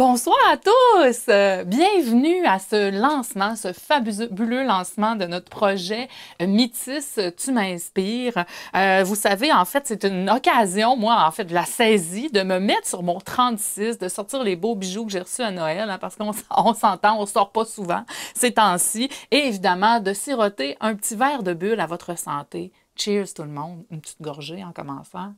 Bonsoir à tous! Bienvenue à ce lancement, ce fabuleux lancement de notre projet Métis, tu m'inspires. Vous savez, en fait, c'est une occasion, moi, en fait, de la saisie, de me mettre sur mon 36, de sortir les beaux bijoux que j'ai reçus à Noël, hein, parce qu'on s'entend, on sort pas souvent ces temps-ci, et évidemment, de siroter un petit verre de bulle à votre santé. Cheers tout le monde! Une petite gorgée en commençant.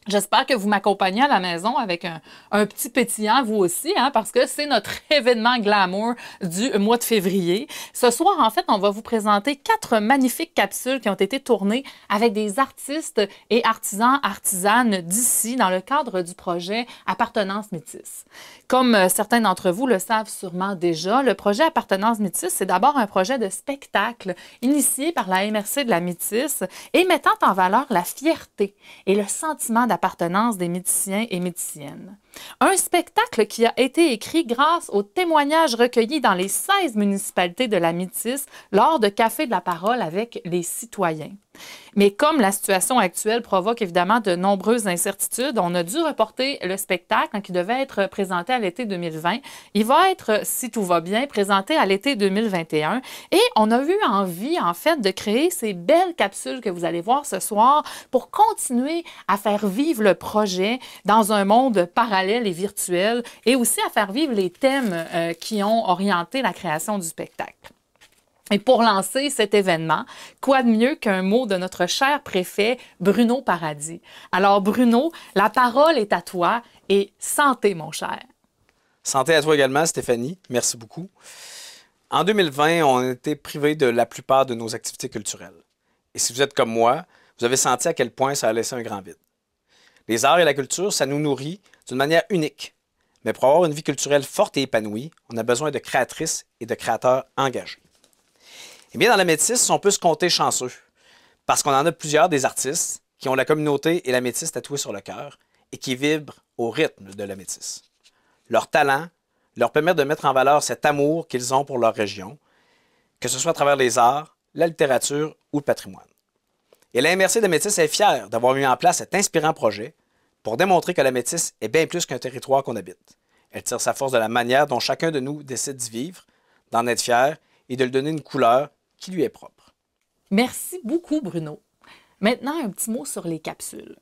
J'espère que vous m'accompagnez à la maison avec un petit pétillant, vous aussi, hein, parce que c'est notre événement glamour du mois de février. Ce soir, en fait, on va vous présenter 4 magnifiques capsules qui ont été tournées avec des artistes et artisanes d'ici dans le cadre du projet Appartenance Métisse. Comme certains d'entre vous le savent sûrement déjà, le projet Appartenance Métisse, c'est d'abord un projet de spectacle initié par la MRC de la Métisse et mettant en valeur la fierté et le sentiment d'appartenance des méticiens et méticiennes. Un spectacle qui a été écrit grâce aux témoignages recueillis dans les 16 municipalités de la Métisse lors de Café de la parole avec les citoyens. Mais comme la situation actuelle provoque évidemment de nombreuses incertitudes, on a dû reporter le spectacle qui devait être présenté à l'été 2020. Il va être, si tout va bien, présenté à l'été 2021. Et on a eu envie, en fait, de créer ces belles capsules que vous allez voir ce soir pour continuer à faire vivre le projet dans un monde parallèle et virtuel et aussi à faire vivre les thèmes qui ont orienté la création du spectacle. Et pour lancer cet événement, quoi de mieux qu'un mot de notre cher préfet Bruno Paradis? Alors Bruno, la parole est à toi et santé mon cher. Santé à toi également Stéphanie, merci beaucoup. En 2020, on a été privés de la plupart de nos activités culturelles. Et si vous êtes comme moi, vous avez senti à quel point ça a laissé un grand vide. Les arts et la culture, ça nous nourrit d'une manière unique. Mais pour avoir une vie culturelle forte et épanouie, on a besoin de créatrices et de créateurs engagés. Eh bien, dans la Métisse, on peut se compter chanceux, parce qu'on en a plusieurs des artistes qui ont la communauté et la Métisse tatouée sur le cœur et qui vibrent au rythme de la Métisse. Leur talent leur permet de mettre en valeur cet amour qu'ils ont pour leur région, que ce soit à travers les arts, la littérature ou le patrimoine. Et la MRC de Métis est fière d'avoir mis en place cet inspirant projet pour démontrer que la Métisse est bien plus qu'un territoire qu'on habite. Elle tire sa force de la manière dont chacun de nous décide d'y vivre, d'en être fier et de lui donner une couleur qui lui est propre. Merci beaucoup, Bruno. Maintenant, un petit mot sur les capsules.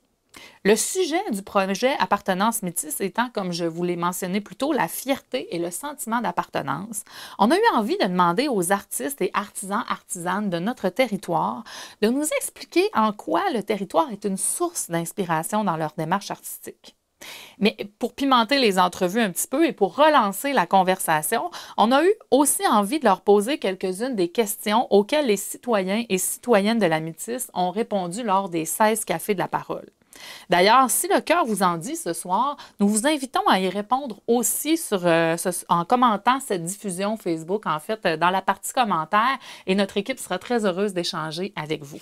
Le sujet du projet Appartenance Métisse étant, comme je vous l'ai mentionné plus tôt, la fierté et le sentiment d'appartenance, on a eu envie de demander aux artistes et artisanes de notre territoire de nous expliquer en quoi le territoire est une source d'inspiration dans leur démarche artistique. Mais pour pimenter les entrevues un petit peu et pour relancer la conversation, on a eu aussi envie de leur poser quelques-unes des questions auxquelles les citoyens et citoyennes de la Métisse ont répondu lors des 16 Cafés de la parole. D'ailleurs, si le cœur vous en dit ce soir, nous vous invitons à y répondre aussi en commentant cette diffusion Facebook, en fait, dans la partie commentaires, et notre équipe sera très heureuse d'échanger avec vous.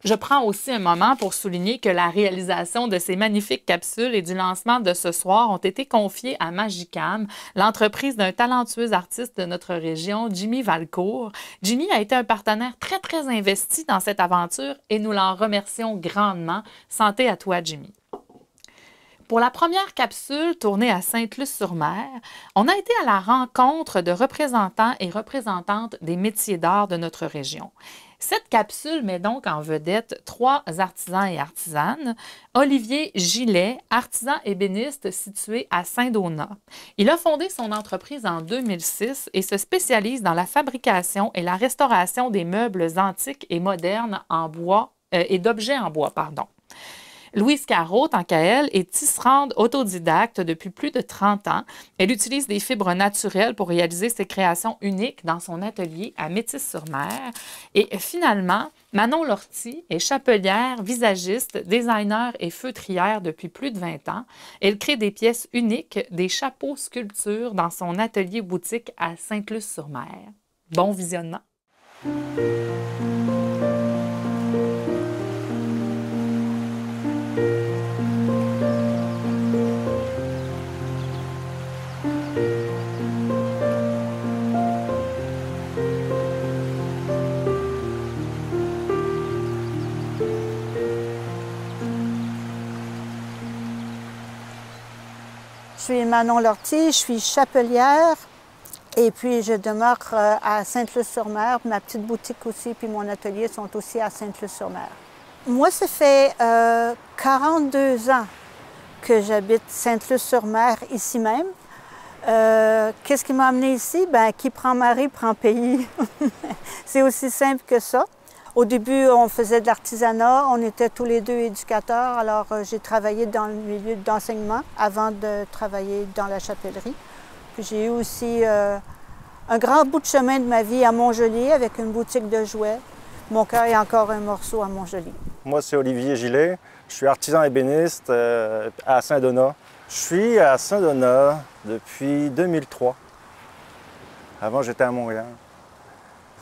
Je prends aussi un moment pour souligner que la réalisation de ces magnifiques capsules et du lancement de ce soir ont été confiées à Magicam, l'entreprise d'un talentueux artiste de notre région, Jimmy Valcourt. Jimmy a été un partenaire très investi dans cette aventure et nous l'en remercions grandement. Santé à toi, Jimmy. Pour la première capsule tournée à Sainte-Luce-sur-Mer, on a été à la rencontre de représentants et représentantes des métiers d'art de notre région. Cette capsule met donc en vedette 3 artisans et artisanes. Olivier Gillet, artisan ébéniste situé à Saint-Donat. Il a fondé son entreprise en 2006 et se spécialise dans la fabrication et la restauration des meubles antiques et modernes en bois et d'objets en bois, pardon. Louise Carreau, tant qu'à elle, est tisserande autodidacte depuis plus de 30 ans. Elle utilise des fibres naturelles pour réaliser ses créations uniques dans son atelier à Métis-sur-Mer. Et finalement, Manon Lortie est chapelière, visagiste, designer et feutrière depuis plus de 20 ans. Elle crée des pièces uniques, des chapeaux sculptures dans son atelier boutique à Sainte-Luce-sur-Mer. Bon visionnement! suis Manon Lortie, je suis chapelière et puis je demeure à Sainte-Luce-sur-Mer. Ma petite boutique aussi, puis mon atelier sont aussi à Sainte-Luce-sur-Mer. Moi, ça fait 42 ans que j'habite Sainte-Luce-sur-Mer, ici même. Qu'est-ce qui m'a amenée ici? Bien, qui prend mari, prend pays. C'est aussi simple que ça. Au début, on faisait de l'artisanat. On était tous les deux éducateurs. Alors, j'ai travaillé dans le milieu d'enseignement avant de travailler dans la chapellerie. Puis j'ai eu aussi un grand bout de chemin de ma vie à Montjoli avec une boutique de jouets. Mon cœur est encore un morceau à Montjoli. Moi, c'est Olivier Gillet. Je suis artisan ébéniste à Saint-Donat. Je suis à Saint-Donat depuis 2003. Avant, j'étais à Montréal.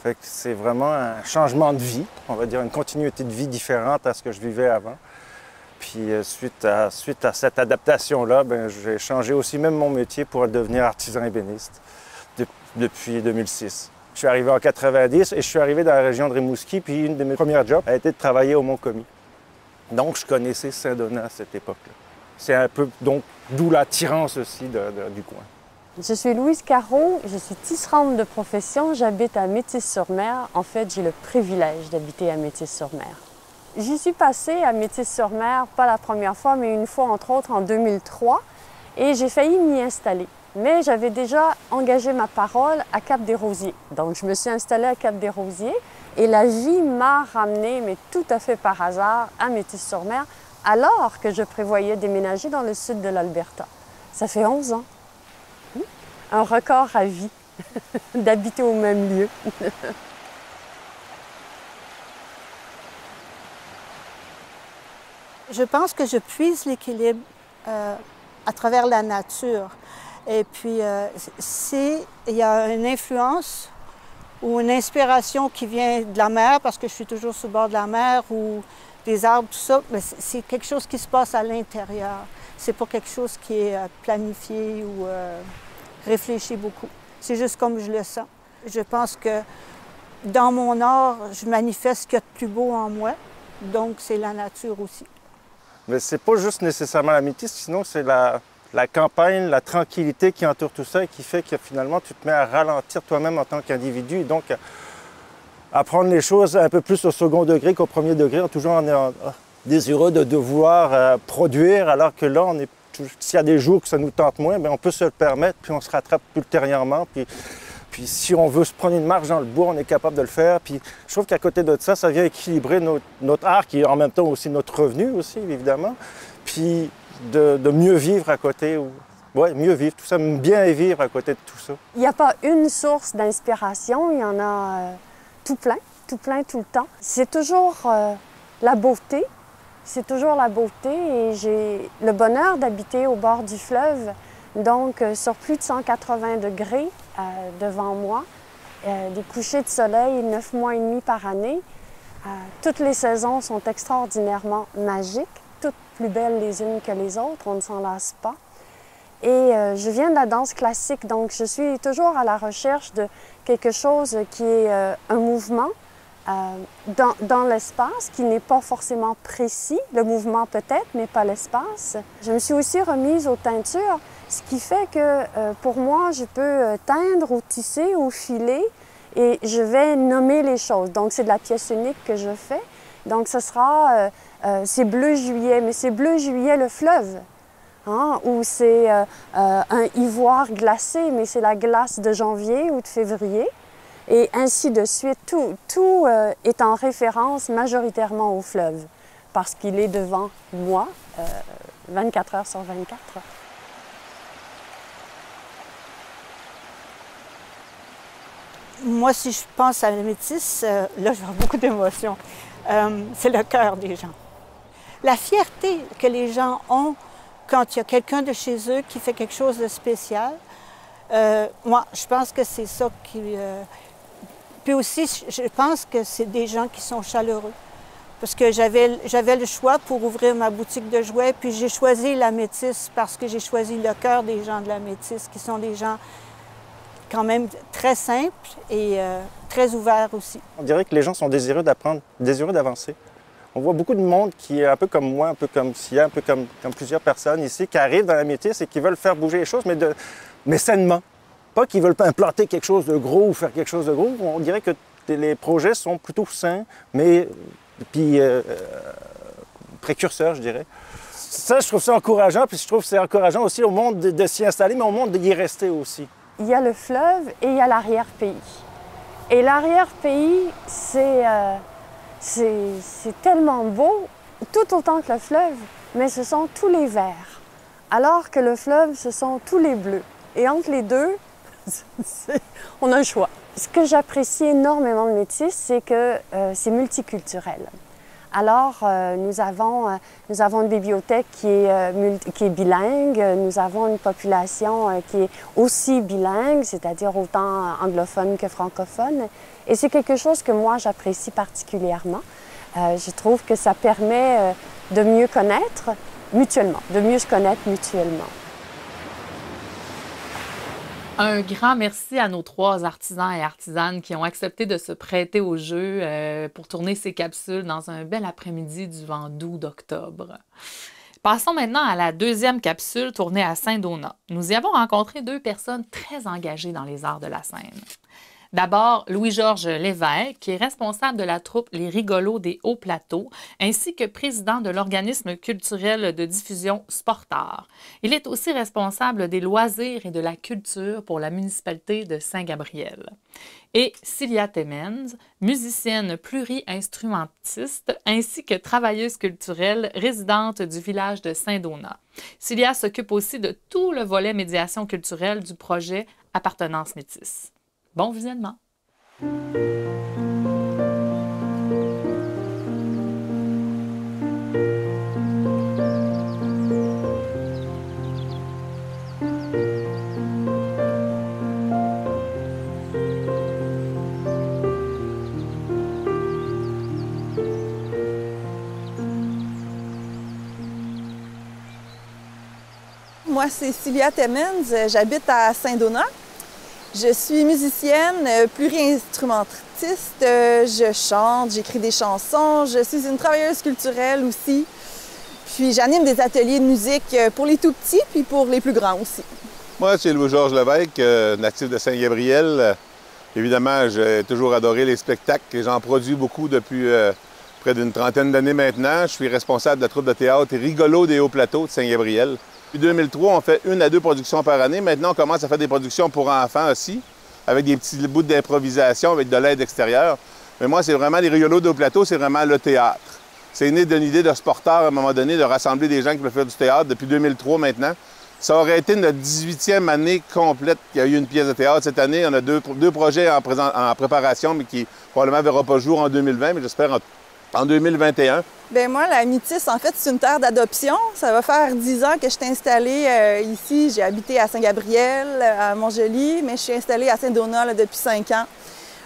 Fait que c'est vraiment un changement de vie, on va dire une continuité de vie différente à ce que je vivais avant. Puis suite à cette adaptation-là, j'ai changé aussi même mon métier pour devenir artisan ébéniste depuis 2006. Je suis arrivé en 90 et je suis arrivé dans la région de Rimouski, puis une de mes premières jobs a été de travailler au Mont-Commis. Donc je connaissais Saint-Donat à cette époque-là. C'est un peu donc d'où l'attirance aussi du coin. Je suis Louise Caron, je suis tisserande de profession, j'habite à Métis-sur-Mer. En fait, j'ai le privilège d'habiter à Métis-sur-Mer. J'y suis passée à Métis-sur-Mer, pas la première fois, mais une fois, entre autres, en 2003, et j'ai failli m'y installer. Mais j'avais déjà engagé ma parole à Cap-des-Rosiers. Donc, je me suis installée à Cap-des-Rosiers, et la vie m'a ramenée, mais tout à fait par hasard, à Métis-sur-Mer, alors que je prévoyais déménager dans le sud de l'Alberta. Ça fait 11 ans. Un record à vie d'habiter au même lieu. Je pense que je puise l'équilibre à travers la nature. Et puis, s'il y a une influence ou une inspiration qui vient de la mer, parce que je suis toujours sur le bord de la mer, ou des arbres, tout ça, c'est quelque chose qui se passe à l'intérieur. C'est pas quelque chose qui est planifié ou réfléchi beaucoup. C'est juste comme je le sens. Je pense que dans mon art, je manifeste ce qu'il y a de plus beau en moi. Donc, c'est la nature aussi. Mais c'est pas juste nécessairement la métisse, sinon c'est la campagne, la tranquillité qui entoure tout ça et qui fait que finalement, tu te mets à ralentir toi-même en tant qu'individu et donc à prendre les choses un peu plus au second degré qu'au premier degré, toujours en désireux de vouloir produire, alors que là, s'il y a des jours que ça nous tente moins, bien, on peut se le permettre, puis on se rattrape ultérieurement. Puis si on veut se prendre une marche dans le bois, on est capable de le faire. Puis je trouve qu'à côté de ça, ça vient équilibrer notre art, qui est en même temps aussi notre revenu, aussi, évidemment. Puis de mieux vivre à côté. Oui, mieux vivre, tout ça, bien vivre à côté de tout ça. Il n'y a pas une source d'inspiration, il y en a tout plein, tout le temps. C'est toujours la beauté. C'est toujours la beauté et j'ai le bonheur d'habiter au bord du fleuve, donc sur plus de 180 degrés devant moi, des couchers de soleil 9 mois et demi par année. Toutes les saisons sont extraordinairement magiques, toutes plus belles les unes que les autres, on ne s'en lasse pas. Et je viens de la danse classique, donc je suis toujours à la recherche de quelque chose qui est un mouvement, dans l'espace, qui n'est pas forcément précis, le mouvement peut-être, mais pas l'espace. Je me suis aussi remise aux teintures, ce qui fait que pour moi, je peux teindre ou tisser ou filer et je vais nommer les choses. Donc c'est de la pièce unique que je fais. Donc ce sera, c'est bleu juillet, mais c'est bleu juillet le fleuve. Hein, ou c'est un ivoire glacé, mais c'est la glace de janvier ou de février. Et ainsi de suite, tout est en référence majoritairement au fleuve, parce qu'il est devant moi 24 heures sur 24. Moi, si je pense à la métisse, là, je vais avoir beaucoup d'émotions. C'est le cœur des gens. La fierté que les gens ont quand il y a quelqu'un de chez eux qui fait quelque chose de spécial, moi, je pense que c'est ça qui... Puis aussi, je pense que c'est des gens qui sont chaleureux. Parce que j'avais le choix pour ouvrir ma boutique de jouets, puis j'ai choisi la métisse parce que j'ai choisi le cœur des gens de la métisse, qui sont des gens quand même très simples et très ouverts aussi. On dirait que les gens sont désireux d'apprendre, désireux d'avancer. On voit beaucoup de monde qui est un peu comme moi, un peu comme Sia, un peu comme plusieurs personnes ici, qui arrivent dans la métisse et qui veulent faire bouger les choses, mais sainement. Pas qu'ils veulent implanter quelque chose de gros ou faire quelque chose de gros. On dirait que les projets sont plutôt sains, mais puis précurseurs, je dirais. Ça, je trouve ça encourageant, puis je trouve que c'est encourageant aussi au monde de s'y installer, mais au monde d'y rester aussi. Il y a le fleuve et il y a l'arrière-pays. Et l'arrière-pays, c'est tellement beau, tout autant que le fleuve, mais ce sont tous les verts. Alors que le fleuve, ce sont tous les bleus. Et entre les deux, on a un choix. Ce que j'apprécie énormément de Métis, c'est que c'est multiculturel. Alors, nous avons une bibliothèque qui est bilingue, nous avons une population qui est aussi bilingue, c'est-à-dire autant anglophone que francophone. Et c'est quelque chose que moi, j'apprécie particulièrement. Je trouve que ça permet de mieux connaître mutuellement, de mieux se connaître mutuellement. Un grand merci à nos 3 artisans et artisanes qui ont accepté de se prêter au jeu pour tourner ces capsules dans un bel après-midi du vent doux d'octobre. Passons maintenant à la 2e capsule tournée à Saint-Donat. Nous y avons rencontré 2 personnes très engagées dans les arts de la scène. D'abord, Louis-Georges Lévesque, qui est responsable de la troupe Les Rigolos des Hauts-Plateaux, ainsi que président de l'organisme culturel de diffusion Sportart. Il est aussi responsable des loisirs et de la culture pour la municipalité de Saint-Gabriel. Et Cilia Temens, musicienne pluri-instrumentiste, ainsi que travailleuse culturelle résidente du village de Saint-Donat. Cilia s'occupe aussi de tout le volet médiation culturelle du projet Appartenance métisse. Bon visionnement! Moi, c'est Cilia Temens, j'habite à Saint-Donat. Je suis musicienne, pluri-instrumentiste, je chante, j'écris des chansons, je suis une travailleuse culturelle aussi. Puis j'anime des ateliers de musique pour les tout petits puis pour les plus grands aussi. Moi, c'est Louis-Georges Lévesque, natif de Saint-Gabriel. Évidemment, j'ai toujours adoré les spectacles et j'en produis beaucoup depuis près d'une trentaine d'années maintenant. Je suis responsable de la troupe de théâtre Rigolos des Hauts-Plateaux de Saint-Gabriel. Depuis 2003, on fait 1 à 2 productions par année. Maintenant, on commence à faire des productions pour enfants aussi, avec des petits bouts d'improvisation, avec de l'aide extérieure. Mais moi, c'est vraiment les Rigolos des Hauts-Plateaux, c'est vraiment le théâtre. C'est né d'une idée de Sportart à un moment donné, de rassembler des gens qui veulent faire du théâtre depuis 2003 maintenant. Ça aurait été notre 18e année complète qu'il y a eu une pièce de théâtre. Cette année, on a deux projets en préparation, mais qui probablement ne verront pas le jour en 2020, mais j'espère en 2021. Bien, moi, la Métisse, en fait, c'est une terre d'adoption. Ça va faire 10 ans que je suis installée ici. J'ai habité à Saint-Gabriel, à Montjoly, mais je suis installée à Saint-Donat depuis 5 ans.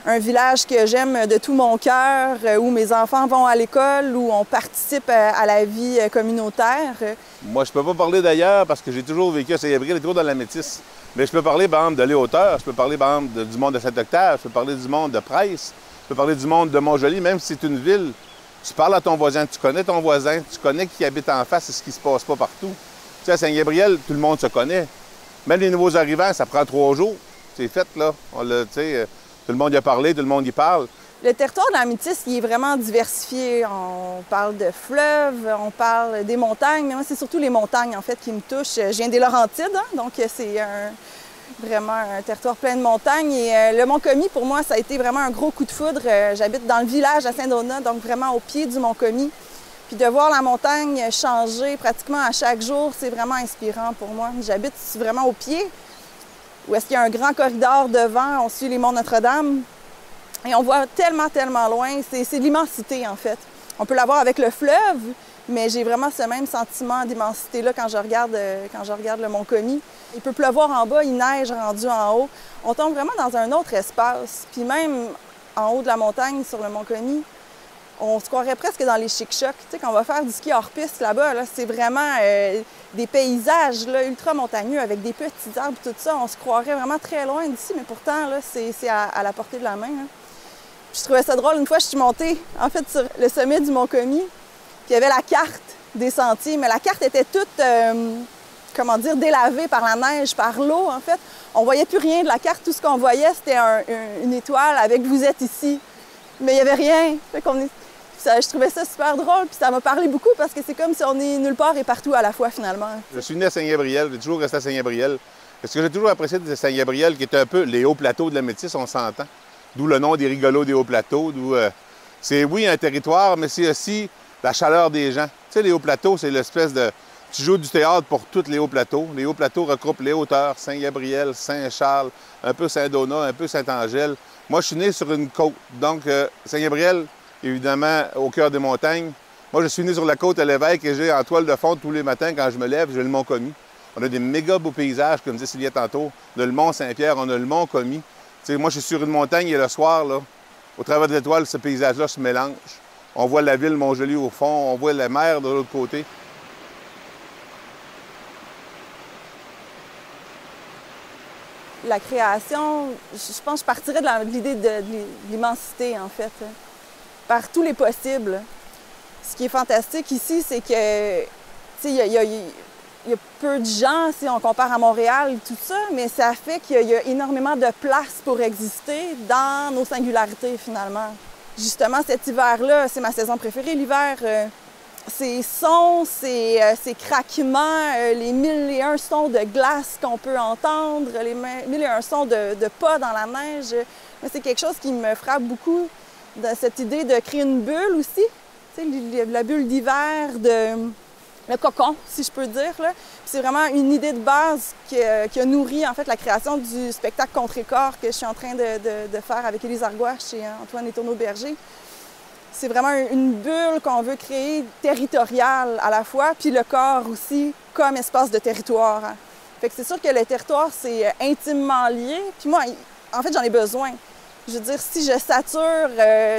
Un village que j'aime de tout mon cœur, où mes enfants vont à l'école, où on participe à la vie communautaire. Moi, je peux pas parler d'ailleurs parce que j'ai toujours vécu à Saint-Gabriel et toujours dans la Métisse. Mais je peux parler, par exemple, de Léoteur, je peux parler, par exemple, du monde de Saint-Octave, je peux parler du monde de Price, je peux parler du monde de Montjoly, même si c'est une ville. Tu parles à ton voisin, tu connais ton voisin, tu connais qui habite en face et ce qui se passe pas partout. Tu sais, à Saint-Gabriel, tout le monde se connaît. Même les nouveaux arrivants, ça prend 3 jours. C'est fait, là. Tout le monde y a parlé, tout le monde y parle. Le territoire de la Métisse, il est vraiment diversifié. On parle de fleuves, on parle des montagnes, mais moi, c'est surtout les montagnes, en fait, qui me touchent. Je viens des Laurentides, donc c'est vraiment un territoire plein de montagnes. Et le Mont-Commis, pour moi, ça a été vraiment un gros coup de foudre. J'habite dans le village à Saint-Donat, donc vraiment au pied du Mont-Commis. Puis de voir la montagne changer pratiquement à chaque jour, c'est vraiment inspirant pour moi. J'habite vraiment au pied, où est-ce qu'il y a un grand corridor devant, on suit les monts Notre-Dame. Et on voit tellement, tellement loin. C'est de l'immensité, en fait. On peut l'avoir avec le fleuve, mais j'ai vraiment ce même sentiment d'immensité-là quand je regarde le Mont-Commis. Il peut pleuvoir en bas, il neige rendu en haut. On tombe vraiment dans un autre espace. Puis même en haut de la montagne, sur le Mont-Commis, on se croirait presque dans les chic-chocs. Tu sais, quand on va faire du ski hors-piste là-bas, là, c'est vraiment des paysages là, ultra montagneux avec des petits arbres, tout ça. On se croirait vraiment très loin d'ici, mais pourtant, là, c'est à la portée de la main. Hein. Puis je trouvais ça drôle. Une fois, je suis montée, en fait, sur le sommet du Mont-Commis. Puis il y avait la carte des sentiers, mais la carte était toute, comment dire, délavée par la neige, par l'eau, en fait. On voyait plus rien de la carte. Tout ce qu'on voyait, c'était une étoile avec « Vous êtes ici ». Mais il n'y avait rien. Fait qu'on est... je trouvais ça super drôle, puis ça m'a parlé beaucoup parce que c'est comme si on est nulle part et partout à la fois, finalement. Je suis né à Saint-Gabriel, j'ai toujours resté à Saint-Gabriel. Ce que j'ai toujours apprécié de Saint-Gabriel, qui est un peu les hauts plateaux de la Métis, on s'entend. D'où le nom des rigolos des hauts plateaux. C'est, oui, un territoire, mais c'est aussi la chaleur des gens. Tu sais, les hauts plateaux, c'est l'espèce de... Tu joues du théâtre pour tous les hauts plateaux. Les hauts plateaux regroupent les hauteurs, Saint-Gabriel, Saint-Charles, un peu Saint-Donat, un peu Saint-Angèle. Moi, je suis né sur une côte. Donc, Saint-Gabriel, évidemment, au cœur des montagnes. Moi, je suis né sur la côte à l'Évêque et j'ai en toile de fond tous les matins, quand je me lève, j'ai le Mont-Commis. On a des méga beaux paysages, comme disait Sylvia tantôt. On a le Mont-Saint-Pierre, on a le Mont-Commis. Tu sais, moi, je suis sur une montagne et le soir, là, au travers des étoiles, ce paysage-là se mélange. On voit la ville Mont-Joli au fond, on voit la mer de l'autre côté. La création, je pense que je partirais de l'idée de l'immensité, en fait, par tous les possibles. Ce qui est fantastique ici, c'est que, tu sais, il y a peu de gens, si on compare à Montréal et tout ça, mais ça fait qu'il y a énormément de place pour exister dans nos singularités, finalement. Justement, cet hiver-là, c'est ma saison préférée, l'hiver. Ces sons, ces craquements, les 1001 sons de glace qu'on peut entendre, les 1001 sons de pas dans la neige, c'est quelque chose qui me frappe beaucoup, de cette idée de créer une bulle aussi, tu sais, la bulle d'hiver, le cocon, si je peux dire. C'est vraiment une idée de base qui a nourri en fait la création du spectacle Contre-Corps que je suis en train de faire avec Élise Argois chez Antoine Letourneau-Berger. C'est vraiment une bulle qu'on veut créer territoriale à la fois, puis le corps aussi comme espace de territoire. Fait que c'est sûr que le territoire, c'est intimement lié. Puis moi, en fait, j'en ai besoin. Je veux dire, si je sature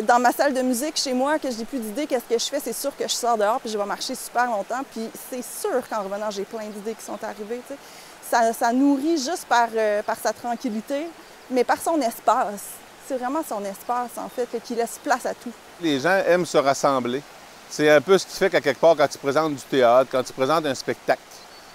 dans ma salle de musique chez moi, que je n'ai plus d'idées, qu'est-ce que je fais? C'est sûr que je sors dehors puis je vais marcher super longtemps. Puis c'est sûr qu'en revenant, j'ai plein d'idées qui sont arrivées. Ça nourrit juste par sa tranquillité, mais par son espace. C'est vraiment son espace, en fait, qui laisse place à tout. Les gens aiment se rassembler. C'est un peu ce qui fait qu'à quelque part, quand tu présentes du théâtre, quand tu présentes un spectacle,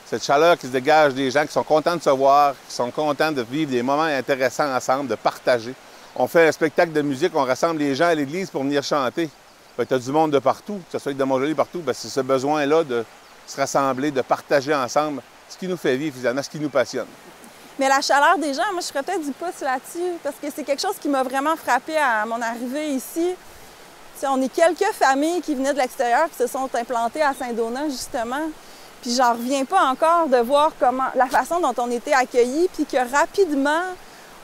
cette chaleur qui se dégage des gens qui sont contents de se voir, qui sont contents de vivre des moments intéressants ensemble, de partager. On fait un spectacle de musique, on rassemble les gens à l'église pour venir chanter. Tu as du monde de partout, que ce soit de Mont-Joli partout, c'est ce besoin-là de se rassembler, de partager ensemble ce qui nous fait vivre, finalement, ce qui nous passionne. Mais la chaleur des gens, moi, je ferais peut-être du pouce là-dessus, parce que c'est quelque chose qui m'a vraiment frappée à mon arrivée ici. T'sais, on est quelques familles qui venaient de l'extérieur, qui se sont implantées à Saint-Donat, justement. Puis j'en reviens pas encore de voir la façon dont on était accueillis, puis que rapidement,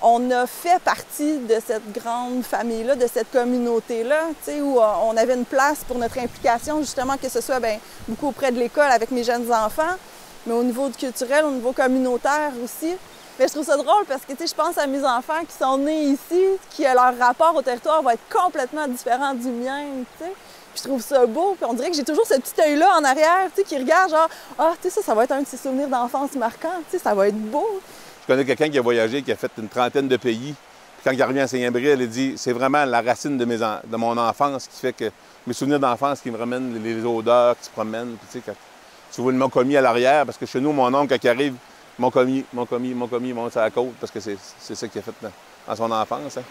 on a fait partie de cette grande famille-là, de cette communauté-là, où on avait une place pour notre implication, justement, que ce soit beaucoup auprès de l'école avec mes jeunes enfants, mais au niveau culturel, au niveau communautaire aussi. Mais je trouve ça drôle parce que je pense à mes enfants qui sont nés ici, qui leur rapport au territoire va être complètement différent du mien. Puis je trouve ça beau. Puis on dirait que j'ai toujours ce petit œil-là en arrière qui regarde genre « Ah, ça va être un de ces souvenirs d'enfance marquants. Ça va être beau. » Je connais quelqu'un qui a voyagé, qui a fait une trentaine de pays. Puis quand il revient à Saint-Gabriel, il dit « C'est vraiment la racine de mon enfance qui fait que mes souvenirs d'enfance qui me ramènent les odeurs qui se promènent. » Puis quand tu vois le Mont-Commis à l'arrière, parce que chez nous, mon oncle, quand il arrive, Mont-Commis, monte sur la côte, parce que c'est ça qu'il a fait dans son enfance. Hein.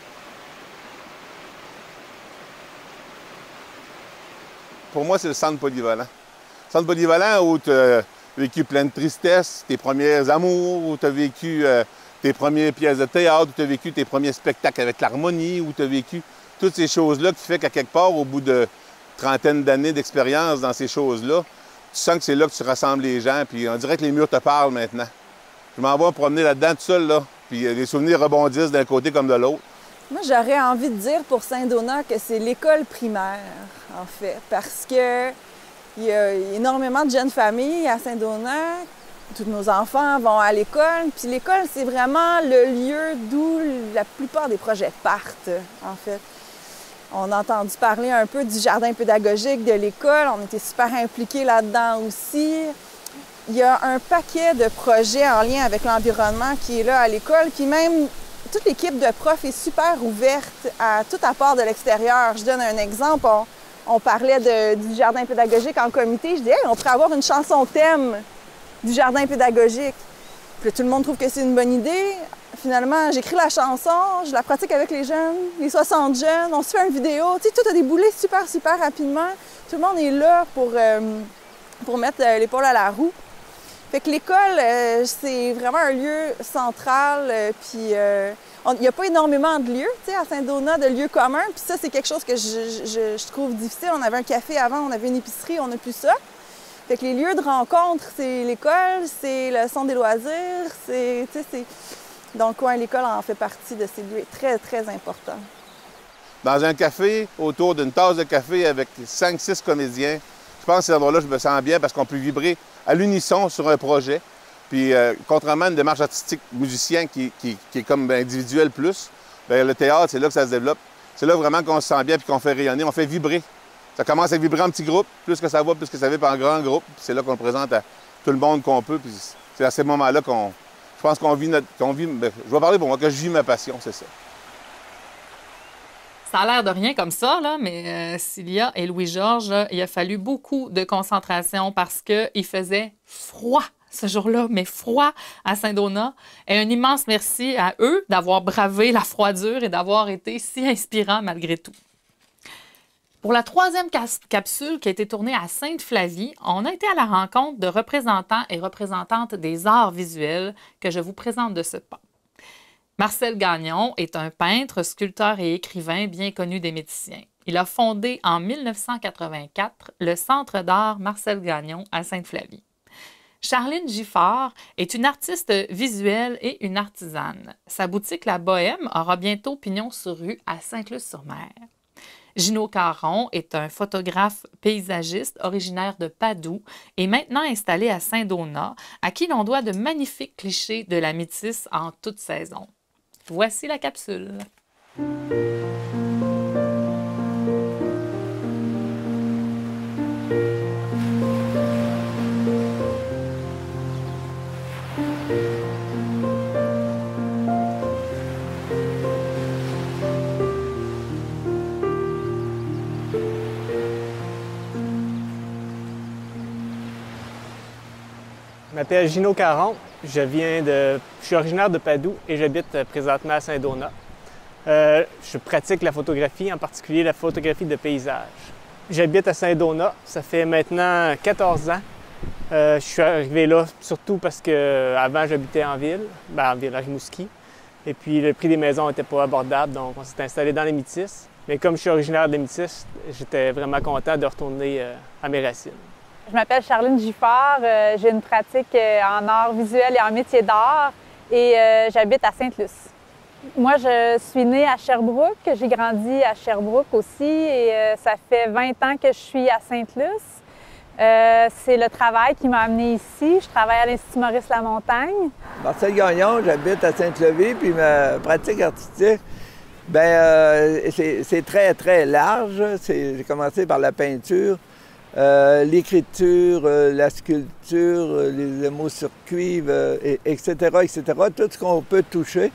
Pour moi, c'est le centre polyvalent. Le centre polyvalent où tu as vécu plein de tristesse, tes premiers amours, où tu as vécu tes premières pièces de théâtre, où tu as vécu tes premiers spectacles avec l'harmonie, où tu as vécu toutes ces choses-là qui fait qu'à quelque part, au bout de trentaine d'années d'expérience dans ces choses-là, tu sens que c'est là que tu rassembles les gens, puis on dirait que les murs te parlent maintenant. Je m'en vais promener là-dedans tout seul, là, puis les souvenirs rebondissent d'un côté comme de l'autre. Moi, j'aurais envie de dire pour Saint-Donat que c'est l'école primaire, en fait, parce que il y a énormément de jeunes familles à Saint-Donat. Tous nos enfants vont à l'école, puis l'école, c'est vraiment le lieu d'où la plupart des projets partent, en fait. On a entendu parler un peu du jardin pédagogique de l'école. On était super impliqués là-dedans aussi. Il y a un paquet de projets en lien avec l'environnement qui est là à l'école. Puis même toute l'équipe de profs est super ouverte à tout apport de l'extérieur. Je donne un exemple. On parlait du jardin pédagogique en comité. Je dis, hey, on pourrait avoir une chanson thème du jardin pédagogique. Puis là, tout le monde trouve que c'est une bonne idée. Finalement, j'écris la chanson, je la pratique avec les jeunes, les 60 jeunes, on se fait une vidéo. Tu sais, tout a déboulé super, super rapidement. Tout le monde est là pour mettre l'épaule à la roue. Fait que l'école, c'est vraiment un lieu central. Puis il n'y a pas énormément de lieux, tu sais, à Saint-Donat, de lieux communs. Puis ça, c'est quelque chose que je trouve difficile. On avait un café avant, on avait une épicerie, on n'a plus ça. Fait que les lieux de rencontre, c'est l'école, c'est le centre des loisirs, c'est... Donc, ouais, l'école en fait partie de ces lieux très, très importants. Dans un café, autour d'une tasse de café avec 5-6 comédiens, je pense que cet endroit-là, je me sens bien parce qu'on peut vibrer à l'unisson sur un projet. Puis, contrairement à une démarche artistique musicien qui est comme individuelle plus, bien, le théâtre, c'est là que ça se développe. C'est là vraiment qu'on se sent bien puis qu'on fait rayonner, on fait vibrer. Ça commence à vibrer en petits groupes, plus que ça va, plus que ça vibre en grands groupes. C'est là qu'on le présente à tout le monde qu'on peut. Puis c'est à ces moments-là qu'on... Je pense qu'on vit notre... je vais parler pour moi, que je vis ma passion, c'est ça. Ça a l'air de rien comme ça, là, mais Cilia et Louis-Georges, il a fallu beaucoup de concentration parce qu'il faisait froid ce jour-là, mais froid à Saint-Donat. Et un immense merci à eux d'avoir bravé la froidure et d'avoir été si inspirants malgré tout. Pour la troisième capsule qui a été tournée à Sainte-Flavie, on a été à la rencontre de représentants et représentantes des arts visuels que je vous présente de ce pas. Marcel Gagnon est un peintre, sculpteur et écrivain bien connu des Méticiens. Il a fondé en 1984 le Centre d'art Marcel Gagnon à Sainte-Flavie. Charline Giffard est une artiste visuelle et une artisane. Sa boutique La Bohème aura bientôt pignon sur rue à Sainte-Luce-sur-Mer. Gino Caron est un photographe paysagiste originaire de Padoue et maintenant installé à Saint-Donat, à qui l'on doit de magnifiques clichés de la métisse en toute saison. Voici la capsule. Je m'appelle Gino Caron, je suis originaire de Padoue et j'habite présentement à Saint-Donat. Je pratique la photographie, en particulier la photographie de paysage. J'habite à Saint-Donat, ça fait maintenant 14 ans. Je suis arrivé là surtout parce qu'avant j'habitais en ville, à Rimouski. Et puis le prix des maisons n'était pas abordable, donc on s'est installé dans les Métisses. Mais comme je suis originaire des Métisses, j'étais vraiment content de retourner à mes racines. Je m'appelle Charline Giffard, j'ai une pratique en art visuel et en métier d'art et j'habite à Sainte-Luce. Moi, je suis née à Sherbrooke, j'ai grandi à Sherbrooke aussi et ça fait 20 ans que je suis à Sainte-Luce. C'est le travail qui m'a amenée ici. Je travaille à l'Institut Maurice-Lamontagne. Marcel Gagnon, j'habite à Sainte-Levée, puis ma pratique artistique, c'est très, très large. J'ai commencé par la peinture. L'écriture, la sculpture, les mots sur cuivre, etc., etc., tout ce qu'on peut toucher.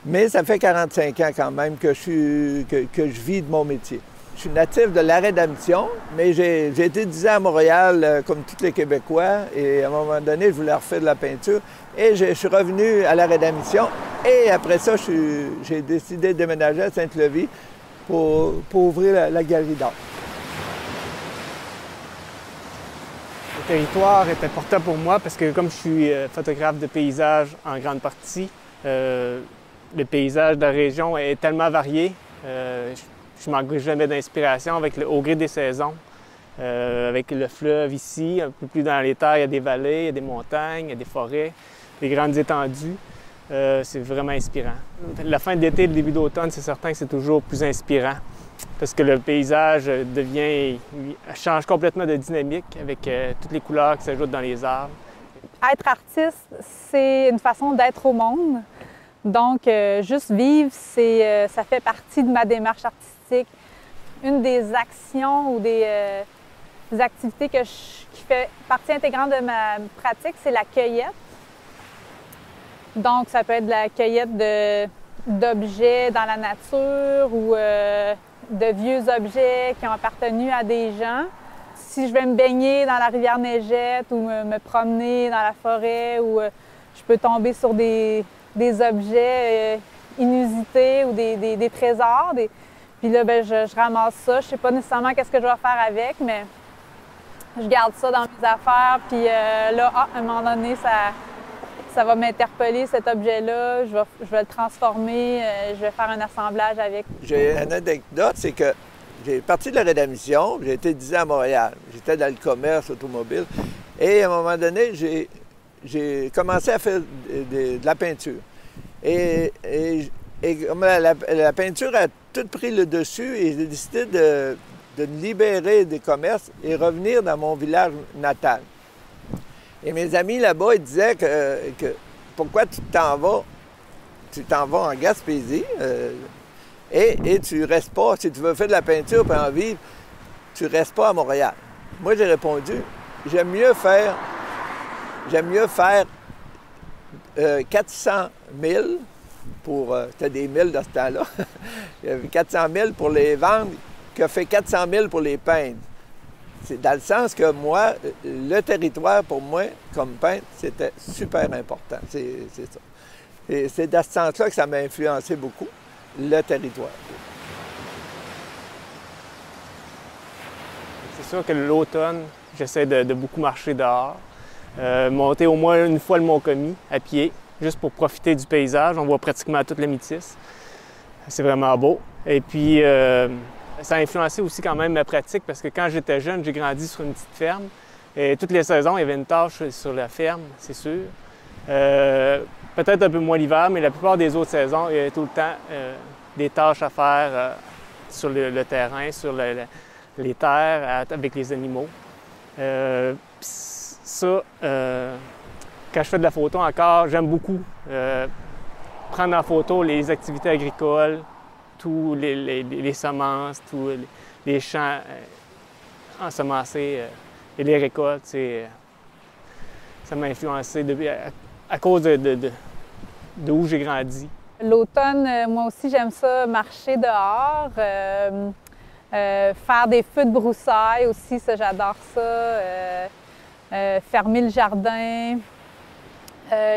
Mais ça fait 45 ans quand même que je vis de mon métier. Je suis natif de l'Arrêt d'Admission, mais j'ai été 10 ans à Montréal, comme tous les Québécois, et à un moment donné, je voulais refaire de la peinture. Et je suis revenu à l'Arrêt d'Admission, et après ça, j'ai décidé de déménager à Sainte-Levée pour ouvrir la galerie d'art. Le territoire est important pour moi parce que comme je suis photographe de paysage en grande partie, le paysage de la région est tellement varié. Je ne manquerai jamais d'inspiration au gré des saisons. Avec le fleuve ici, un peu plus dans les terres, il y a des vallées, il y a des montagnes, il y a des forêts, des grandes étendues. C'est vraiment inspirant. La fin d'été et le début d'automne, c'est certain que c'est toujours plus inspirant parce que le paysage change complètement de dynamique avec toutes les couleurs qui s'ajoutent dans les arbres. Être artiste, c'est une façon d'être au monde. Donc, juste vivre, ça fait partie de ma démarche artistique. Une des actions ou des activités qui fait partie intégrante de ma pratique, c'est la cueillette. Donc, ça peut être de la cueillette d'objets dans la nature ou de vieux objets qui ont appartenu à des gens. Si je vais me baigner dans la rivière Neigette ou me promener dans la forêt ou je peux tomber sur des objets inusités ou des trésors. Puis là, ben, je ramasse ça. Je sais pas nécessairement qu'est-ce que je vais faire avec, mais je garde ça dans mes affaires. Puis là, à un moment donné, ça va m'interpeller, cet objet-là. Je vais le transformer. Je vais faire un assemblage avec. J'ai une anecdote, c'est que j'ai parti de la rédemption, j'ai été 10 ans à Montréal. J'étais dans le commerce automobile. Et à un moment donné, j'ai commencé à faire de la peinture. Et comme la peinture a tout pris le dessus, et j'ai décidé de me libérer des commerces et revenir dans mon village natal. Et mes amis là-bas, ils disaient que pourquoi tu t'en vas en Gaspésie et tu restes pas, si tu veux faire de la peinture pour en vivre, tu restes pas à Montréal. Moi, j'ai répondu, j'aime mieux faire 400 000 pour... c'était des milles dans ce temps-là. 400 000 pour les vendre que fait 400 000 pour les peindre. C'est dans le sens que moi, le territoire, pour moi, comme peintre, c'était super important. C'est ça. Et c'est dans ce sens-là que ça m'a influencé beaucoup, le territoire. C'est sûr que l'automne, j'essaie de beaucoup marcher dehors, monter au moins une fois le Mont-Commis à pied, juste pour profiter du paysage. On voit pratiquement toute la Métis. C'est vraiment beau. Et puis, ça a influencé aussi quand même ma pratique parce que quand j'étais jeune, j'ai grandi sur une petite ferme. Et toutes les saisons, il y avait une tâche sur la ferme, c'est sûr. Peut-être un peu moins l'hiver, mais la plupart des autres saisons, il y avait tout le temps des tâches à faire sur le terrain, sur les terres, avec les animaux. Ça, quand je fais de la photo encore, j'aime beaucoup prendre en photo les activités agricoles, tous les semences, tous les champs ensemencés et les récoltes. Ça m'a influencé à cause de où j'ai grandi. L'automne, moi aussi, j'aime ça, marcher dehors, faire des feux de broussailles aussi, ça, j'adore ça. Fermer le jardin.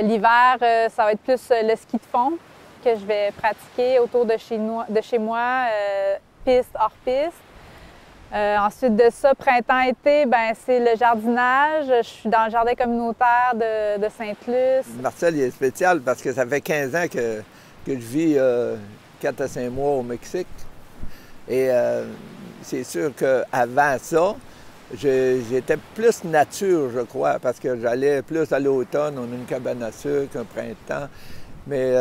L'hiver, ça va être plus le ski de fond que je vais pratiquer autour de chez moi, piste, hors piste. Ensuite de ça, printemps-été, ben c'est le jardinage. Je suis dans le jardin communautaire de Sainte-Luce. Marcel, il est spécial parce que ça fait 15 ans que je vis 4 à 5 mois au Mexique. Et c'est sûr qu'avant ça, j'étais plus nature, je crois, parce que j'allais plus à l'automne, on a une cabane à sucre, un printemps. Mais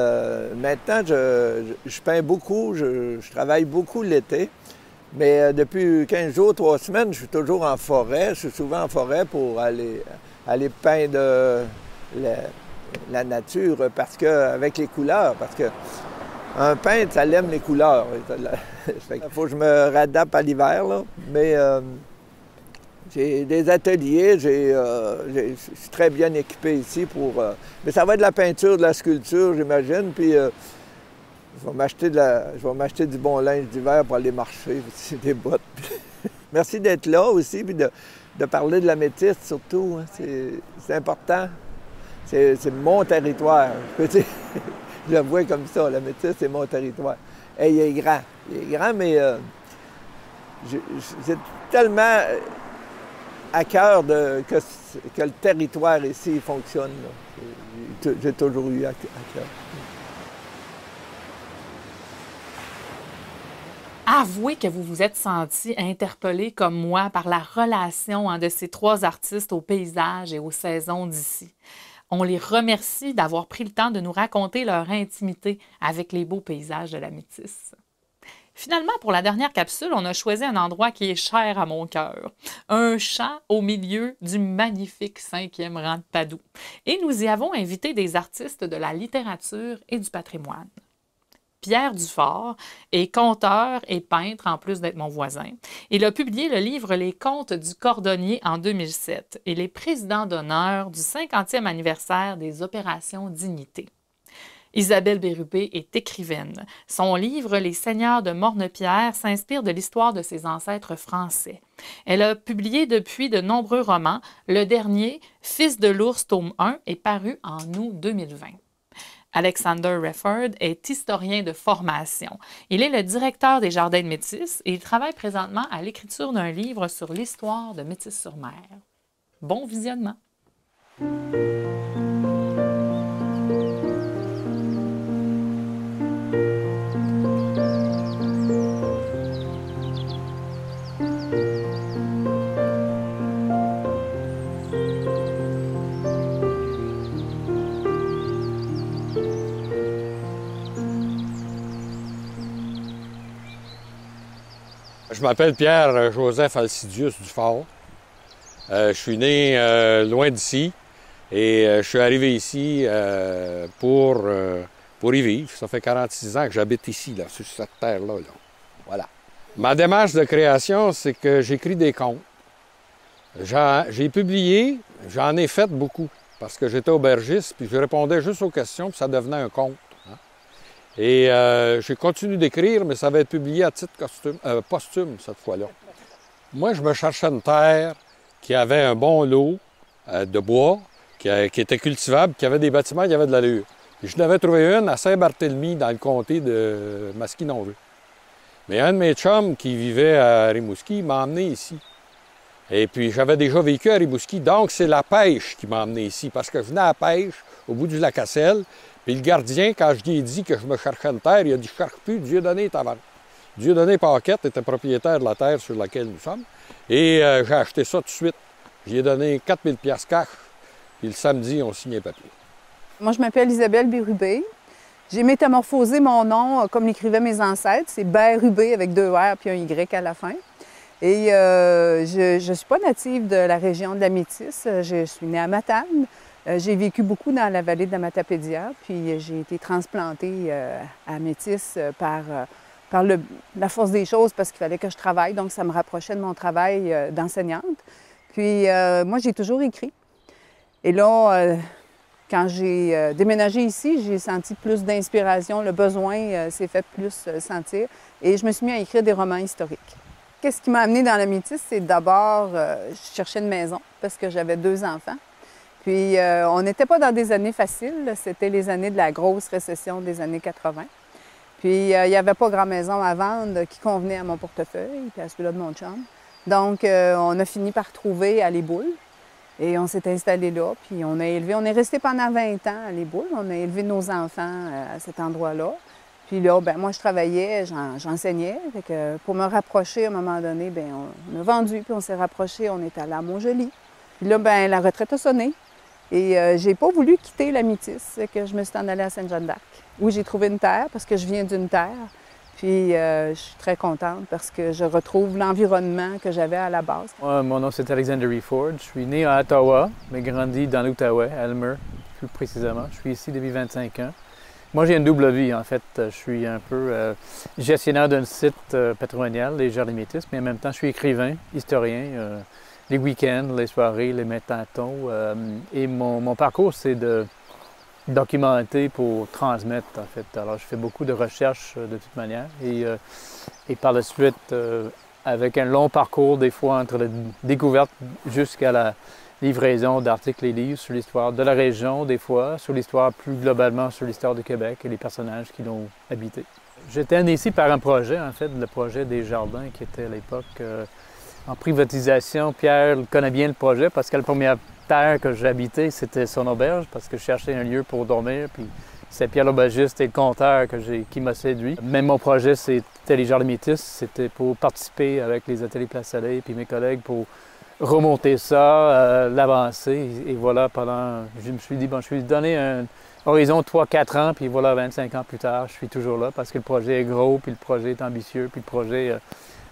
maintenant, je peins beaucoup, je travaille beaucoup l'été. Mais depuis 15 jours, 3 semaines, je suis toujours en forêt. Je suis souvent en forêt pour aller peindre la nature avec les couleurs. Parce que un peintre, ça aime les couleurs. Il faut que je me réadapte à l'hiver, là. Mais j'ai des ateliers, je suis très bien équipé ici pour... mais ça va être de la peinture, de la sculpture, j'imagine. Puis je vais m'acheter du bon linge d'hiver pour aller marcher, des bottes. Merci d'être là aussi, puis de parler de la Métis surtout. Hein. C'est important. C'est mon territoire. Je le vois comme ça, la Métis, c'est mon territoire. Et il est grand. Il est grand, mais c'est tellement à cœur que le territoire ici fonctionne. J'ai toujours eu à cœur. Avouez que vous vous êtes senti interpellé comme moi par la relation de ces 3 artistes au paysage et aux saisons d'ici. On les remercie d'avoir pris le temps de nous raconter leur intimité avec les beaux paysages de la Métis. Finalement, pour la dernière capsule, on a choisi un endroit qui est cher à mon cœur. Un champ au milieu du magnifique 5e rang de Padoue. Et nous y avons invité des artistes de la littérature et du patrimoine. Pierre Dufort est conteur et peintre, en plus d'être mon voisin. Il a publié le livre Les Contes du Cordonnier en 2007. Il est président d'honneur du 50e anniversaire des Opérations Dignité. Isabelle Bérubé est écrivaine. Son livre « Les Seigneurs de Morne-Pierre » s'inspire de l'histoire de ses ancêtres français. Elle a publié depuis de nombreux romans. Le dernier, « Fils de l'ours, tome 1 », est paru en août 2020. Alexander Refford est historien de formation. Il est le directeur des Jardins de Métis et il travaille présentement à l'écriture d'un livre sur l'histoire de Métis-sur-Mer. Bon visionnement! Je m'appelle Pierre-Joseph Alcidius Dufort. Je suis né loin d'ici et je suis arrivé ici pour y vivre. Ça fait 46 ans que j'habite ici, là, sur cette terre-là. Là. Voilà. Ma démarche de création, c'est que j'écris des contes. J'ai publié, j'en ai fait beaucoup parce que j'étais aubergiste puis je répondais juste aux questions puis ça devenait un conte. Et j'ai continué d'écrire, mais ça va être publié à titre posthume cette fois-là. Moi, je me cherchais une terre qui avait un bon lot de bois, qui était cultivable, qui avait des bâtiments, qui avait de l'allure. Et je n'avais trouvé une à Saint-Barthélemy, dans le comté de Masquinongé. Mais un de mes chums qui vivait à Rimouski m'a emmené ici. Et puis, j'avais déjà vécu à Rimouski, donc c'est la pêche qui m'a emmené ici, parce que je venais à la pêche au bout du lac à Selle. Puis le gardien, quand je lui ai dit que je me cherchais une terre, il a dit « Je ne cherche plus, Dieudonné est à vendre ». Dieudonné Paquette était propriétaire de la terre sur laquelle nous sommes. Et j'ai acheté ça tout de suite. J'ai donné 4000 piastres cash. Puis le samedi, on signait papier. Moi, je m'appelle Isabelle Bérubé. J'ai métamorphosé mon nom comme l'écrivaient mes ancêtres. C'est Bérubé avec 2 R puis un Y à la fin. Et je ne suis pas native de la région de la Métis. Je suis née à Matane. J'ai vécu beaucoup dans la vallée de la Matapédia, puis j'ai été transplantée à Métis par la force des choses parce qu'il fallait que je travaille, donc ça me rapprochait de mon travail d'enseignante. Puis moi, j'ai toujours écrit. Et là, quand j'ai déménagé ici, j'ai senti plus d'inspiration, le besoin s'est fait plus sentir, et je me suis mis à écrire des romans historiques. Qu'est-ce qui m'a amenée dans la Métis? C'est d'abord, je cherchais une maison parce que j'avais 2 enfants. Puis, on n'était pas dans des années faciles. C'était les années de la grosse récession des années 80. Puis, il n'y avait pas grand maison à vendre qui convenait à mon portefeuille puis à celui-là de mon chum. Donc, on a fini par trouver à Les Boules. Et on s'est installé là. Puis, on est resté pendant 20 ans à Les Boules. On a élevé nos enfants à cet endroit-là. Puis là, ben moi, je travaillais, j'enseignais. Fait que pour me rapprocher, à un moment donné, ben on a vendu. Puis, on s'est rapproché. On est allé à Montjoly. Puis là, ben la retraite a sonné. Et j'ai pas voulu quitter la Métis, que je me suis en allée à Sainte-Jeanne-d'Arc, où j'ai trouvé une terre, parce que je viens d'une terre. Puis je suis très contente parce que je retrouve l'environnement que j'avais à la base. Moi, mon nom, c'est Alexander Refford. Je suis né à Ottawa, mais grandi dans l'Outaouais, à Elmer, plus précisément. Je suis ici depuis 25 ans. Moi, j'ai une double vie, en fait. Je suis un peu gestionnaire d'un site patrimonial, les Jardins Métis, mais en même temps, je suis écrivain, historien. Les week-ends, les soirées, les métatons. Et mon parcours, c'est de documenter pour transmettre, en fait. Alors, je fais beaucoup de recherches de toute manière. Et par la suite, avec un long parcours, des fois, entre la découverte jusqu'à la livraison d'articles et livres sur l'histoire de la région, des fois, sur l'histoire plus globalement, sur l'histoire du Québec et les personnages qui l'ont habité. J'étais né ici par un projet, en fait, le projet des Jardins, qui était à l'époque en privatisation. Pierre connaît bien le projet parce que la première terre que j'habitais, c'était son auberge parce que je cherchais un lieu pour dormir. Puis c'est Pierre l'aubergiste et le compteur qui m'a séduit. Même mon projet, c'était les Jardins Métis. C'était pour participer avec les ateliers Place Soleil puis mes collègues pour remonter ça, l'avancer. Et voilà, je me suis dit, bon, je suis donné un horizon 3-4 ans, puis voilà, 25 ans plus tard, je suis toujours là parce que le projet est gros, puis le projet est ambitieux, puis le projet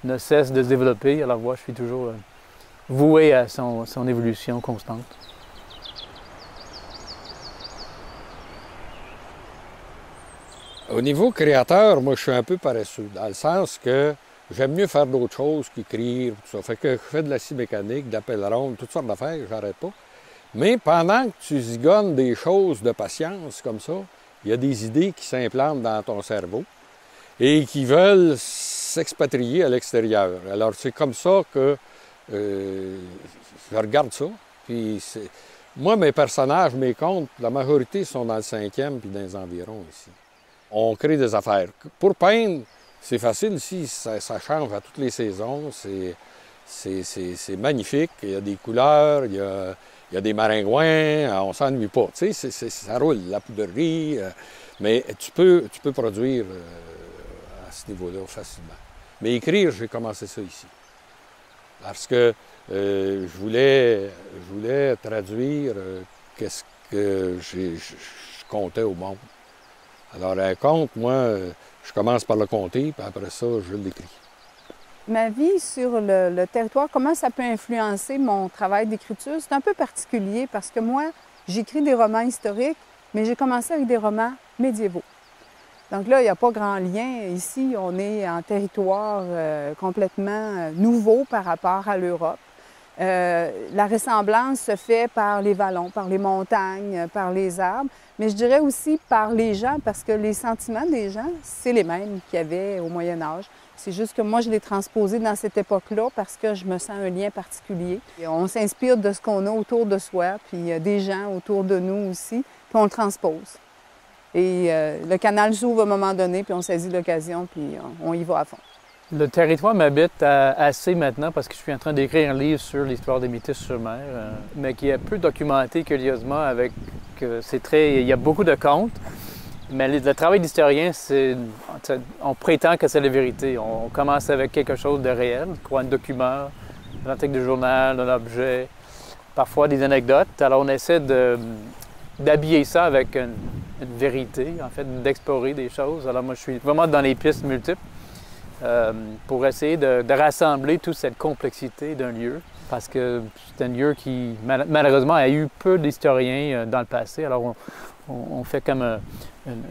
ne cesse de se développer. Alors moi, je suis toujours voué à son évolution constante. Au niveau créateur, moi, je suis un peu paresseux, dans le sens que j'aime mieux faire d'autres choses qu'écrire, tout ça. Fait que je fais de la scie mécanique, de la pelle ronde, toutes sortes d'affaires, j'arrête pas. Mais pendant que tu zigonnes des choses de patience comme ça, il y a des idées qui s'implantent dans ton cerveau et qui veulent s'expatrier à l'extérieur. Alors, c'est comme ça que je regarde ça. Puis moi, mes personnages, mes contes, la majorité sont dans le 5e puis dans les environs ici. On crée des affaires. Pour peindre, c'est facile ici, ça change à toutes les saisons. C'est magnifique, il y a des couleurs, il y a des maringouins, on s'ennuie pas. Tu sais, ça roule, la poudrerie, mais tu peux produire à ce niveau-là facilement. Mais écrire, j'ai commencé ça ici. Parce que je voulais traduire qu'est-ce que je comptais au monde. Alors, un conte, moi, je commence par le compter, puis après ça, je l'écris. Ma vie sur le territoire, comment ça peut influencer mon travail d'écriture? C'est un peu particulier parce que moi, j'écris des romans historiques, mais j'ai commencé avec des romans médiévaux. Donc là, il n'y a pas grand lien. Ici, on est en territoire complètement nouveau par rapport à l'Europe. La ressemblance se fait par les vallons, par les montagnes, par les arbres, mais je dirais aussi par les gens, parce que les sentiments des gens, c'est les mêmes qu'il y avait au Moyen Âge. C'est juste que moi, je l'ai transposé dans cette époque-là parce que je me sens un lien particulier. Et on s'inspire de ce qu'on a autour de soi, puis des gens autour de nous aussi, puis on le transpose. Et le canal s'ouvre à un moment donné, puis on saisit l'occasion, puis on y va à fond. Le territoire m'habite assez maintenant parce que je suis en train d'écrire un livre sur l'histoire des Métis sur mer, mais qui est peu documenté curieusement avec il y a beaucoup de contes, mais le travail d'historien, on prétend que c'est la vérité. On commence avec quelque chose de réel, quoi, un document, un article de journal, un objet, parfois des anecdotes. Alors on essaie d'habiller ça avec une vérité, en fait, d'explorer des choses. Alors moi, je suis vraiment dans les pistes multiples. Pour essayer de rassembler toute cette complexité d'un lieu, parce que c'est un lieu qui, malheureusement, a eu peu d'historiens dans le passé. Alors, on fait comme un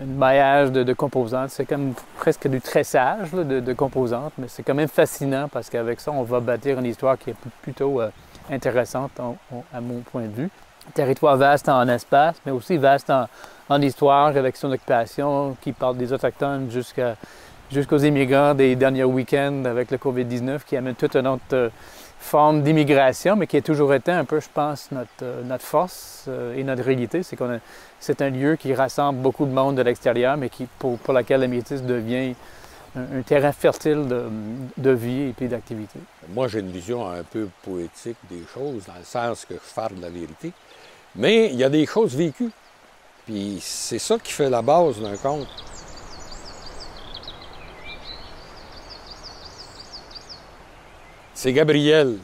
maillage de composantes. C'est comme presque du tressage là, de composantes, mais c'est quand même fascinant parce qu'avec ça, on va bâtir une histoire qui est plutôt intéressante à mon point de vue. Territoire vaste en espace, mais aussi vaste en histoire avec son occupation qui part des Autochtones jusqu'aux immigrants des derniers week-ends avec le COVID-19 qui amène toute une autre forme d'immigration, mais qui a toujours été un peu, je pense, notre force et notre réalité. C'est un lieu qui rassemble beaucoup de monde de l'extérieur, mais pour laquelle la Métis devient un terrain fertile de vie et puis d'activité. Moi, j'ai une vision un peu poétique des choses, dans le sens que je parle de la vérité, mais il y a des choses vécues. Puis c'est ça qui fait la base d'un conte. C'est Gabriel.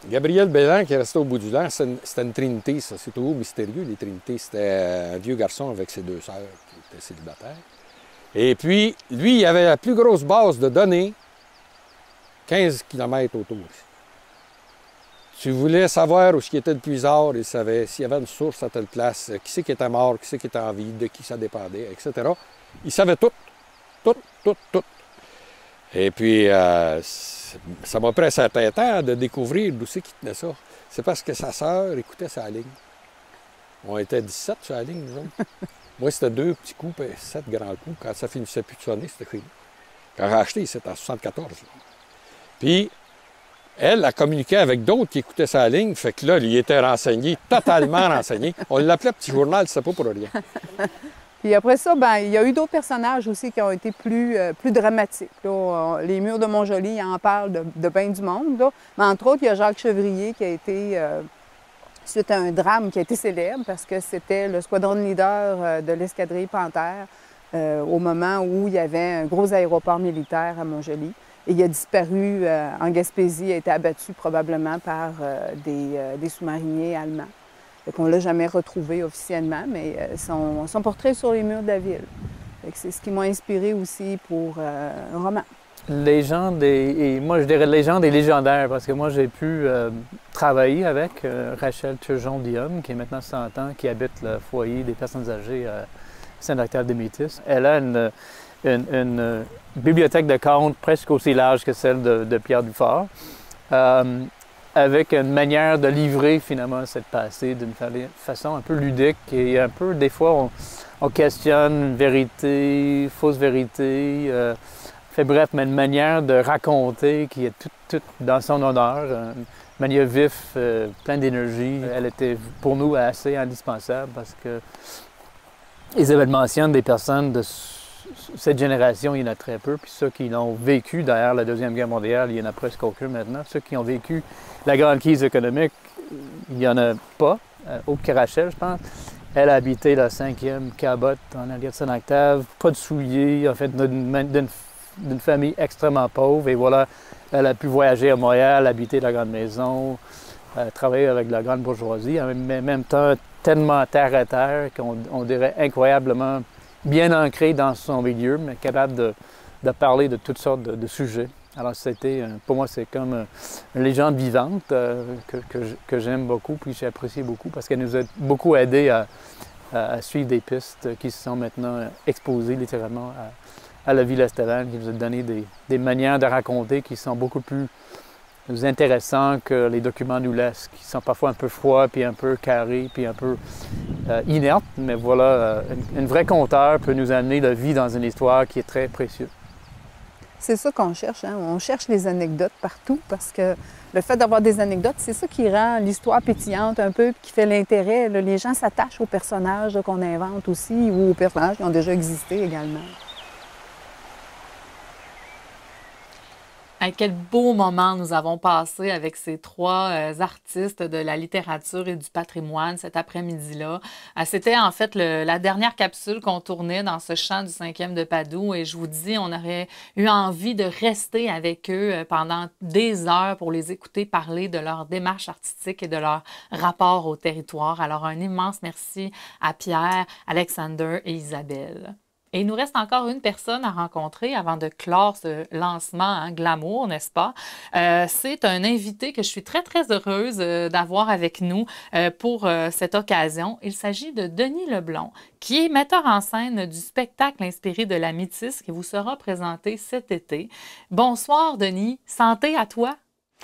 Gabriel Bélan qui est resté au bout du lac, c'était une trinité, ça. C'est toujours mystérieux, les trinités. C'était un vieux garçon avec ses 2 sœurs qui étaient célibataires. Et puis, lui, il avait la plus grosse base de données, 15 km autour. Tu voulais savoir où était le puisard, il savait s'il y avait une source à telle place, qui c'est qui était mort, qui c'est qui était en vie, de qui ça dépendait, etc. Il savait tout. Tout. Et puis, ça m'a pris un certain temps de découvrir d'où c'est qu'il tenait ça. C'est parce que sa sœur écoutait sa ligne. On était 17 sur la ligne, nous autres. Moi, c'était 2 petits coups, 7 grands coups. Quand ça finissait plus de sonner, c'était fini. Quand j'ai acheté, c'était en 74. Puis, elle a communiqué avec d'autres qui écoutaient sa ligne. Fait que là, il était renseigné, totalement renseigné. On l'appelait Petit Journal, c'est pas pour rien. Puis après ça, bien, il y a eu d'autres personnages aussi qui ont été plus dramatiques. Là. Les Murs de Montjoly en parlent de bien du monde. Là. Mais entre autres, il y a Jacques Chevrier qui a été, suite à un drame qui a été célèbre, parce que c'était le squadron leader de l'escadrille Panthère au moment où il y avait un gros aéroport militaire à Montjoly. Et il a disparu en Gaspésie, a été abattu probablement par des sous-mariniers allemands. On ne l'a jamais retrouvé officiellement, mais son portrait est sur les murs de la ville. C'est ce qui m'a inspiré aussi pour un roman. Légende et moi je dirais légende et légendaire, parce que moi j'ai pu travailler avec Rachel Turgeon-Dionne, qui est maintenant 100 ans, qui habite le foyer des personnes âgées à Saint-Octave-des-Métis. Elle a une bibliothèque de contes presque aussi large que celle de Pierre Dufort, avec une manière de livrer finalement cette passée d'une façon un peu ludique et un peu, des fois, on questionne une vérité, fausse vérité. Fait bref, mais une manière de raconter qui est toute dans son honneur. Une manière vif, pleine d'énergie. Elle était pour nous assez indispensable parce que Isabelle mentionne des personnes de cette génération, il y en a très peu. Puis ceux qui l'ont vécu derrière la Deuxième Guerre mondiale, il y en a presque aucun maintenant. Ceux qui ont vécu la grande crise économique, il n'y en a pas. Au Carachel, je pense. Elle a habité la 5e cabotte en Allier-de-Saint-Octave, pas de souliers, en fait, d'une famille extrêmement pauvre. Et voilà, elle a pu voyager à Montréal, habiter la grande maison, travailler avec la grande bourgeoisie, en même temps tellement terre à terre qu'on dirait incroyablement bien ancrée dans son milieu, mais capable de parler de toutes sortes de sujets. Alors c'était, pour moi, c'est comme une légende vivante que j'aime beaucoup, puis j'ai apprécié beaucoup parce qu'elle nous a beaucoup aidé à suivre des pistes qui sont maintenant exposées littéralement à la Ville Estevan, qui nous a donné des manières de raconter qui sont beaucoup plus intéressantes que les documents nous laissent, qui sont parfois un peu froids, puis un peu carrés, puis un peu inertes. Mais voilà, une vraie conteur peut nous amener la vie dans une histoire qui est très précieuse. C'est ça qu'on cherche, hein? On cherche les anecdotes partout parce que le fait d'avoir des anecdotes, c'est ça qui rend l'histoire pétillante un peu, qui fait l'intérêt. Les gens s'attachent aux personnages qu'on invente aussi ou aux personnages qui ont déjà existé également. Quel beau moment nous avons passé avec ces trois artistes de la littérature et du patrimoine cet après-midi-là. C'était en fait la dernière capsule qu'on tournait dans ce champ du 5e de Padoue et je vous dis, on aurait eu envie de rester avec eux pendant des heures pour les écouter parler de leur démarche artistique et de leur rapport au territoire. Alors un immense merci à Pierre, Alexander et Isabelle. Et il nous reste encore une personne à rencontrer avant de clore ce lancement glamour, n'est-ce pas? C'est un invité que je suis très, très heureuse d'avoir avec nous pour cette occasion. Il s'agit de Denis Leblond, qui est metteur en scène du spectacle inspiré de la Métisse qui vous sera présenté cet été. Bonsoir, Denis. Santé à toi.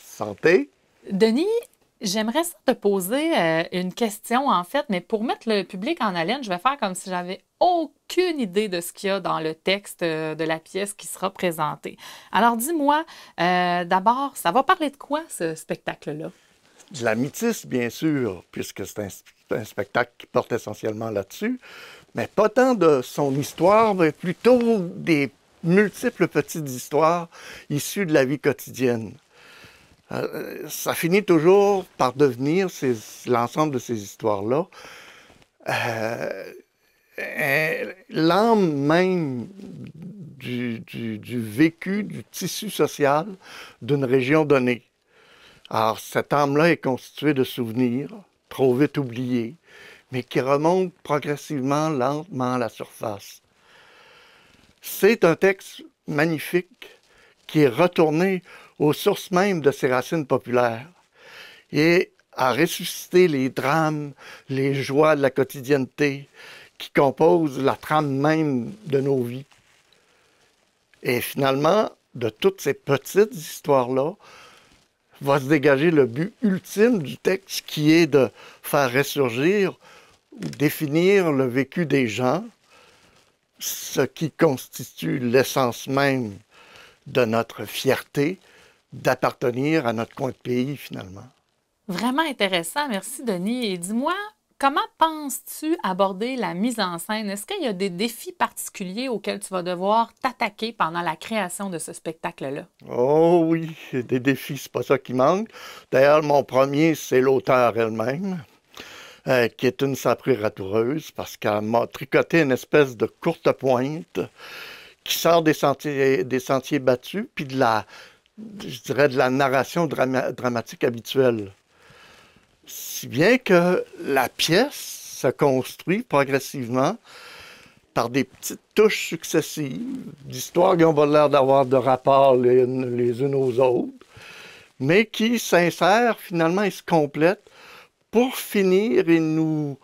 Santé. Denis, j'aimerais ça te poser une question, en fait, mais pour mettre le public en haleine, je vais faire comme si j'avais aucune idée de ce qu'il y a dans le texte de la pièce qui sera présentée. Alors, dis-moi, d'abord, ça va parler de quoi, ce spectacle-là? De la Métisse, bien sûr, puisque c'est un spectacle qui porte essentiellement là-dessus, mais pas tant de son histoire, mais plutôt des multiples petites histoires issues de la vie quotidienne. Ça finit toujours par devenir l'ensemble de ces histoires-là l'âme même du vécu, du tissu social d'une région donnée. Alors, cette âme-là est constituée de souvenirs, trop vite oubliés, mais qui remontent progressivement, lentement à la surface. C'est un texte magnifique qui est retourné aux sources mêmes de ses racines populaires et a ressuscité les drames, les joies de la quotidienneté qui composent la trame même de nos vies. Et finalement, de toutes ces petites histoires-là, va se dégager le but ultime du texte qui est de faire ressurgir ou définir le vécu des gens, ce qui constitue l'essence même de notre fierté d'appartenir à notre coin de pays, finalement. Vraiment intéressant. Merci, Denis. Et dis-moi, comment penses-tu aborder la mise en scène? Est-ce qu'il y a des défis particuliers auxquels tu vas devoir t'attaquer pendant la création de ce spectacle-là? Oh oui, des défis, c'est pas ça qui manque. D'ailleurs, mon premier, c'est l'auteur elle-même, qui est une saprée ratoureuse parce qu'elle m'a tricoté une espèce de courte pointe qui sort des sentiers battus, puis je dirais de la narration dramatique habituelle. Si bien que la pièce se construit progressivement par des petites touches successives d'histoires qui n'ont pas l'air d'avoir de rapport les unes aux autres, mais qui s'insèrent finalement et se complètent pour finir et nous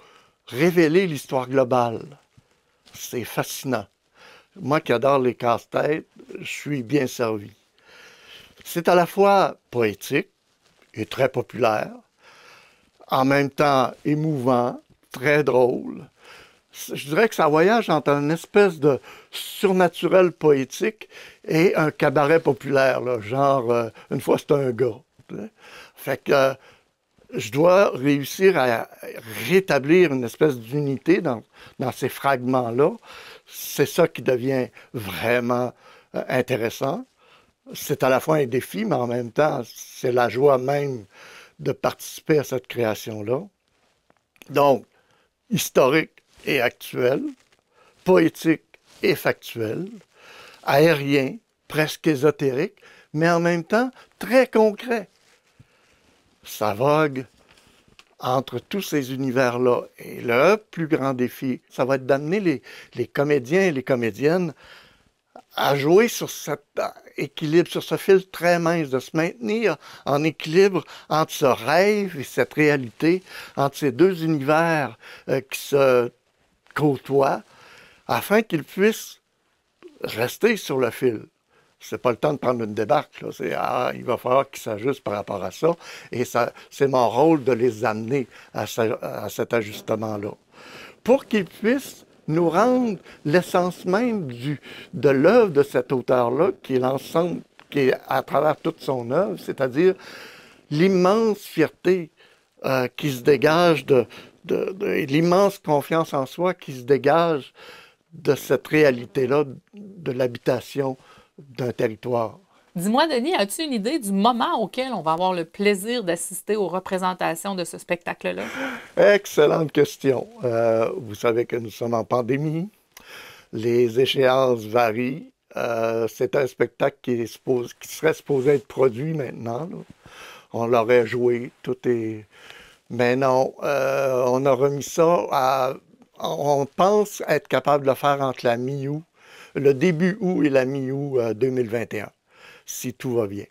révéler l'histoire globale. C'est fascinant. Moi qui adore les casse-têtes, je suis bien servi. C'est à la fois poétique et très populaire, en même temps émouvant, très drôle. je dirais que ça voyage entre une espèce de surnaturel poétique et un cabaret populaire, là, genre une fois c'est un gars. Fait que je dois réussir à rétablir une espèce d'unité dans ces fragments-là. C'est ça qui devient vraiment intéressant. C'est à la fois un défi, mais en même temps, c'est la joie même de participer à cette création-là. Donc, historique et actuel, poétique et factuel, aérien, presque ésotérique, mais en même temps très concret. Ça vogue entre tous ces univers-là. Et le plus grand défi, ça va être d'amener les comédiens et les comédiennes à jouer sur cet équilibre, sur ce fil très mince, de se maintenir en équilibre entre ce rêve et cette réalité, entre ces deux univers qui se côtoient, afin qu'ils puissent rester sur le fil. C'est pas le temps de prendre une débarque, là. Il va falloir qu'ils s'ajustent par rapport à ça. Et c'est mon rôle de les amener à cet ajustement-là. Pour qu'ils puissent nous rendre l'essence même de l'œuvre de cet auteur-là, qui est l'ensemble, qui est à travers toute son œuvre, c'est-à-dire l'immense fierté qui se dégage l'immense confiance en soi qui se dégage de cette réalité-là, de l'habitation d'un territoire. Dis-moi, Denis, as-tu une idée du moment auquel on va avoir le plaisir d'assister aux représentations de ce spectacle-là? Excellente question. Vous savez que nous sommes en pandémie. Les échéances varient. C'est un spectacle qui serait supposé être produit maintenant, là. On l'aurait joué, tout est... Mais non, on a remis ça à... On pense être capable de le faire entre la mi-août, le début août et la mi-août 2021, si tout va bien.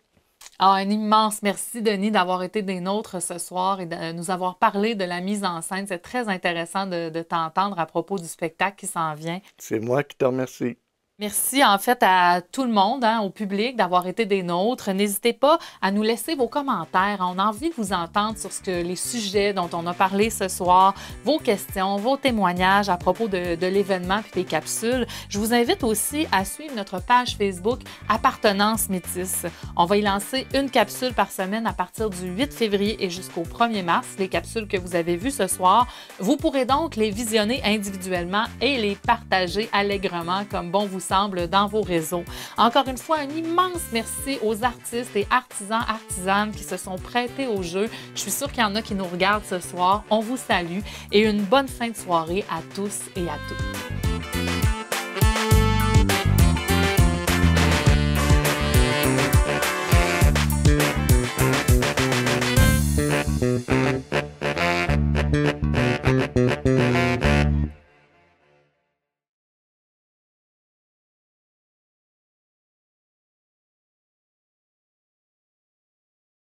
Ah, un immense merci, Denis, d'avoir été des nôtres ce soir et de nous avoir parlé de la mise en scène. C'est très intéressant de t'entendre à propos du spectacle qui s'en vient. C'est moi qui te remercie. Merci en fait à tout le monde, au public, d'avoir été des nôtres. N'hésitez pas à nous laisser vos commentaires. On a envie de vous entendre sur les sujets dont on a parlé ce soir, vos questions, vos témoignages à propos de l'événement puis des capsules. Je vous invite aussi à suivre notre page Facebook Appartenance Métisse. On va y lancer une capsule par semaine à partir du 8 février et jusqu'au 1er mars. Les capsules que vous avez vues ce soir, vous pourrez donc les visionner individuellement et les partager allègrement comme bon vous semble dans vos réseaux. Encore une fois, un immense merci aux artistes et artisanes qui se sont prêtés au jeu. Je suis sûre qu'il y en a qui nous regardent ce soir. On vous salue et une bonne fin de soirée à tous et à toutes.